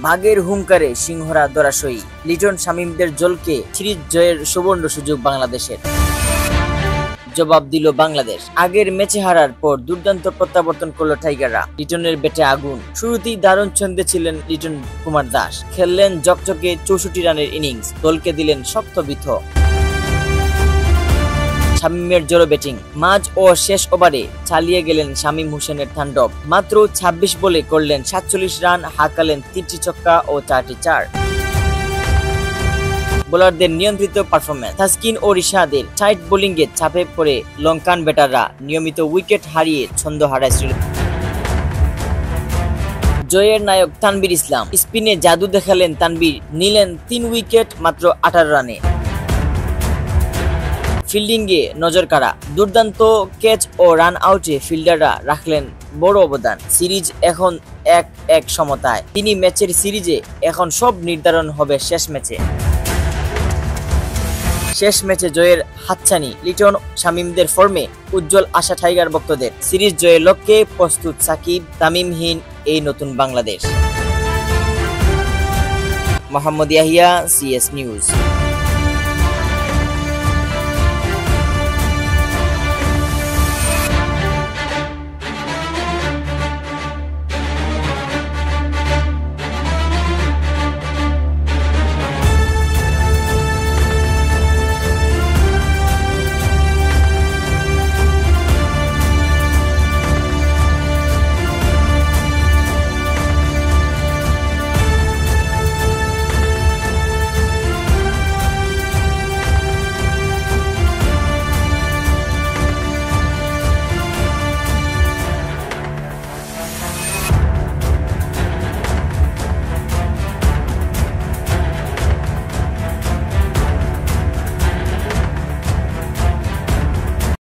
বাঘের হুঙ্কারে সিংহরা ধরাশয়ী। লিটন শামীমদের জলকে সিরিজ জয়ের সুবর্ণ সুযোগ বাংলাদেশের। জবাব দিল বাংলাদেশ। আগের ম্যাচে হারার পর দুর্দান্ত প্রত্যাবর্তন করলো টাইগাররা। লিটনের ব্যাটে আগুন। শুরুতেই দারুণ ছন্দে ছিলেন লিটন কুমার দাস। খেললেন ঝকঝকে 64 রানের ইনিংস। দলকে দিলেন শক্ত বিথ। শামীমের জোড়ো ব্যাটিং। মাঝ ও শেষ ওভারে চালিয়ে গেলেন শামীম হোসেনের তাণ্ডব। মাত্র 26 বলে করলেন 47 রান, হাঁকালেন 3টি ছক্কা ও 4টি চার। বোলারদের নিয়ন্ত্রিত পারফরম্যান্স। তাসকিন ও রিশাদের টাইট বোলিংয়ে চাপে পড়ে লঙ্কান ব্যাটাররা নিয়মিত উইকেট হারিয়ে ছন্দ হারায় শ্রীলঙ্কা। জয়ের নায়ক তানভীর ইসলাম। স্পিনে জাদু দেখালেন তানভীর, নিলেন 3 উইকেট মাত্র 18 রানে। ফিল্ডিংয়ে নজর কাড়া। দুর্দান্ত ক্যাচ ও রান আউটে ফিল্ডাররা রাখলেন বড় অবদান। সিরিজ এখন 1-1 সমতায়। তিনি ম্যাচের সিরিজে এখন সব নির্ধারণ হবে শেষ ম্যাচে। শেষ ম্যাচে জয়ের হাতছানি লিটন শামীমদের ফর্মে উজ্জ্বল আশা টাইগার ভক্তদের। সিরিজ জয়ের লক্ষ্যে প্রস্তুত সাকিব তামিমহীন এই নতুন বাংলাদেশ। Mohammad Yahya, CS news.